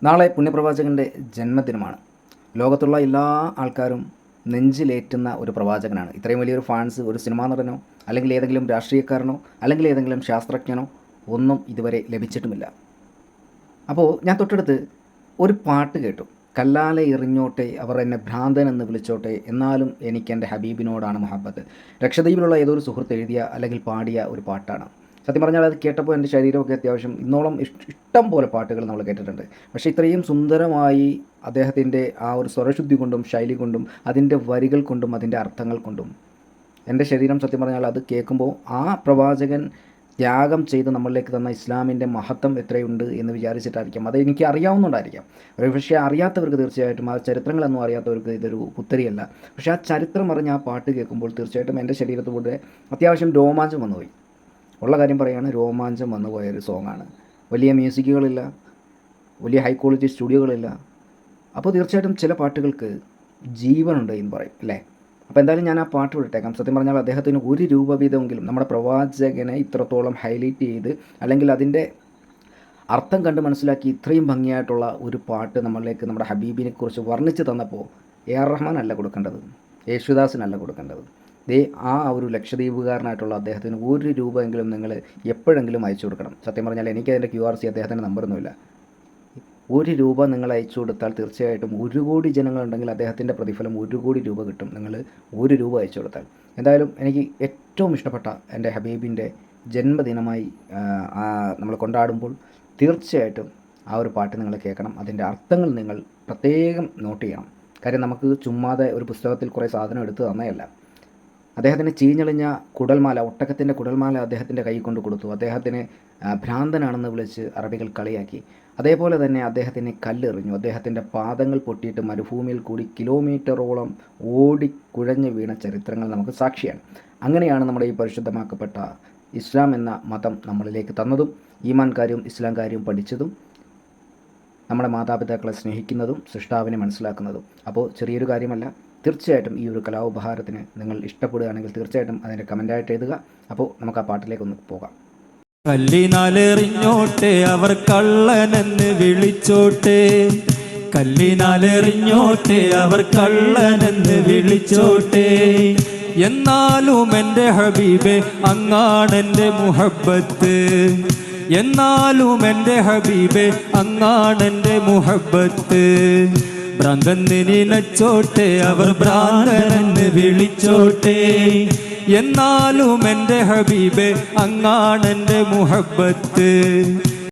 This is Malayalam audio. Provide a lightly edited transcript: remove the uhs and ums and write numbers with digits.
നാളെ പുണ്യപ്രവാചകൻ്റെ ജന്മദിനമാണ്. ലോകത്തുള്ള എല്ലാ ആൾക്കാരും നെഞ്ചിലേറ്റുന്ന ഒരു പ്രവാചകനാണ്. ഇത്രയും വലിയൊരു ഫാൻസ് ഒരു സിനിമാ നടനോ അല്ലെങ്കിൽ ഏതെങ്കിലും രാഷ്ട്രീയക്കാരനോ അല്ലെങ്കിൽ ഏതെങ്കിലും ശാസ്ത്രജ്ഞനോ ഒന്നും ഇതുവരെ ലഭിച്ചിട്ടുമില്ല. അപ്പോൾ ഞാൻ തൊട്ടടുത്ത് ഒരു പാട്ട് കേട്ടു. കല്ലാലെ എറിഞ്ഞോട്ടെ അവർ എന്നെ ഭ്രാന്തൻ എന്ന് വിളിച്ചോട്ടെ, എന്നാലും എനിക്ക് എൻ്റെ ഹബീബിനോടാണ് മുഹബത്ത്. ലക്ഷദ്വീപിലുള്ള ഏതോ ഒരു സുഹൃത്ത് എഴുതിയ അല്ലെങ്കിൽ പാടിയ ഒരു പാട്ടാണ്. സത്യം പറഞ്ഞാൽ അത് കേട്ടപ്പോൾ എൻ്റെ ശരീരമൊക്കെ അത്യാവശ്യം ഇന്നോളം ഇഷ്ടം പോലെ പാട്ടുകൾ നമ്മൾ കേട്ടിട്ടുണ്ട്. പക്ഷേ ഇത്രയും സുന്ദരമായി അദ്ദേഹത്തിൻ്റെ ആ ഒരു സ്വരശുദ്ധി കൊണ്ടും ശൈലി കൊണ്ടും അതിൻ്റെ വരികൾ കൊണ്ടും അതിൻ്റെ അർത്ഥങ്ങൾ കൊണ്ടും എൻ്റെ ശരീരം സത്യം പറഞ്ഞാൽ അത് കേൾക്കുമ്പോൾ ആ പ്രവാചകൻ ത്യാഗം ചെയ്ത് നമ്മളിലേക്ക് തന്ന ഇസ്ലാമിൻ്റെ മഹത്വം എത്രയുണ്ട് എന്ന് വിചാരിച്ചിട്ടായിരിക്കാം. അത് എനിക്ക് അറിയാവുന്നതുകൊണ്ടായിരിക്കാം. ഒരു പക്ഷേ അറിയാത്തവർക്ക് തീർച്ചയായിട്ടും ആ ചരിത്രങ്ങളൊന്നും അറിയാത്തവർക്ക് ഇതൊരു പുത്തരിയല്ല. പക്ഷേ ആ ചരിത്രം അറിഞ്ഞ് ആ പാട്ട് കേൾക്കുമ്പോൾ തീർച്ചയായിട്ടും എൻ്റെ ശരീരത്തിലൂടെ അത്യാവശ്യം രോമാഞ്ചം വന്നുപോയി. ഉള്ള കാര്യം പറയുകയാണ്, രോമാഞ്ചം വന്നുപോയൊരു സോങ്ങാണ്. വലിയ മ്യൂസിക്കുകളില്ല, വലിയ ഹൈ ക്വാളിറ്റി സ്റ്റുഡിയോകളില്ല. അപ്പോൾ തീർച്ചയായിട്ടും ചില പാട്ടുകൾക്ക് ജീവനുണ്ട് എന്ന് പറയും അല്ലേ. അപ്പോൾ എന്തായാലും ഞാൻ ആ പാട്ട് വിട്ടേക്കാം. സത്യം പറഞ്ഞാൽ അദ്ദേഹത്തിന് 1 രൂപ വീതമെങ്കിലും നമ്മുടെ പ്രവാചകനെ ഇത്രത്തോളം ഹൈലൈറ്റ് ചെയ്ത് അല്ലെങ്കിൽ അതിൻ്റെ അർത്ഥം കണ്ട് മനസ്സിലാക്കി ഇത്രയും ഭംഗിയായിട്ടുള്ള ഒരു പാട്ട് നമ്മളിലേക്ക് നമ്മുടെ ഹബീബിനെ കുറിച്ച് വർണ്ണിച്ച് തന്നപ്പോൾ AR റഹ്മാൻ അല്ല കൊടുക്കേണ്ടത്, യേശുദാസിനല്ല കൊടുക്കേണ്ടത്. ആ ഒരു ലക്ഷദ്വീപുകാരനായിട്ടുള്ള അദ്ദേഹത്തിന് 1 രൂപയെങ്കിലും നിങ്ങൾ എപ്പോഴെങ്കിലും അയച്ചു കൊടുക്കണം. സത്യം പറഞ്ഞാൽ എനിക്കതിൻ്റെ QRC അദ്ദേഹത്തിൻ്റെ നമ്പറൊന്നുമില്ല. 1 രൂപ നിങ്ങൾ അയച്ചു കൊടുത്താൽ തീർച്ചയായിട്ടും 1 കോടി ജനങ്ങളുണ്ടെങ്കിൽ അദ്ദേഹത്തിൻ്റെ പ്രതിഫലം 1 കോടി രൂപ കിട്ടും. നിങ്ങൾ 1 രൂപ അയച്ചു കൊടുത്താൽ. എന്തായാലും എനിക്ക് ഏറ്റവും ഇഷ്ടപ്പെട്ട എൻ്റെ ഹബീബിൻ്റെ ജന്മദിനമായി നമ്മൾ കൊണ്ടാടുമ്പോൾ തീർച്ചയായിട്ടും ആ ഒരു പാട്ട് നിങ്ങൾ കേൾക്കണം. അതിൻ്റെ അർത്ഥങ്ങൾ നിങ്ങൾ പ്രത്യേകം നോട്ട് ചെയ്യണം. കാര്യം നമുക്ക് ചുമ്മാതെ ഒരു പുസ്തകത്തിൽ കുറേ സാധനം എടുത്ത് തന്നതല്ല. അദ്ദേഹത്തിന് ചീഞ്ഞളിഞ്ഞ കുടൽമാല, ഒട്ടകത്തിൻ്റെ കുടൽമാല അദ്ദേഹത്തിൻ്റെ കൈ കൊണ്ട് കൊടുത്തു. അദ്ദേഹത്തിന് ഭ്രാന്തനാണെന്ന് വിളിച്ച് അറബികൾ കളിയാക്കി. അതേപോലെ തന്നെ അദ്ദേഹത്തിന് കല്ലെറിഞ്ഞു. അദ്ദേഹത്തിൻ്റെ പാദങ്ങൾ പൊട്ടിയിട്ട് മരുഭൂമിയിൽ കൂടി കിലോമീറ്ററോളം ഓടിക്കുഴഞ്ഞ് വീണ ചരിത്രങ്ങൾ നമുക്ക് സാക്ഷിയാണ്. അങ്ങനെയാണ് നമ്മുടെ ഈ പരിശുദ്ധമാക്കപ്പെട്ട ഇസ്ലാം എന്ന മതം നമ്മളിലേക്ക് തന്നതും ഈമാൻ കാര്യവും ഇസ്ലാം കാര്യവും പഠിച്ചതും നമ്മുടെ മാതാപിതാക്കളെ സ്നേഹിക്കുന്നതും സൃഷ്ടാവിനെ മനസ്സിലാക്കുന്നതും. അപ്പോൾ ചെറിയൊരു കാര്യമല്ല. തീർച്ചയായിട്ടും ഈ ഒരു കലാപഹാരത്തിന് നിങ്ങൾ ഇഷ്ടപ്പെടുകയാണെങ്കിൽ തീർച്ചയായിട്ടും അതിൻ്റെ കമൻ്റായിട്ട് എഴുതുക. അപ്പോൾ നമുക്ക് ആ പാട്ടിലേക്കൊന്ന് പോകാം. കല്ലിനാലെറിഞ്ഞോട്ടെ അവർ കള്ളനെന്ന് വിളിച്ചോട്ടെ, കല്ലിനാലെറിഞ്ഞോട്ടെ അവർ കള്ളനെന്ന് വിളിച്ചോട്ടെ, എന്നാലും എൻ്റെ ഹബീബെ അങ്ങാണെൻ്റെ മുഹബത്ത്, എന്നാലും എൻ്റെ ഹബീബെ അങ്ങാണെൻ്റെ മുഹബത്ത്. ഭ്രാന്തന് നിലച്ചോട്ടെ അവർ ഭ്രാന്തനെന്ന് വിളിച്ചോട്ടെ, എന്നാലും എൻ്റെ ഹബീബെ അങ്ങാണെൻ്റെ മുഹബത്ത്.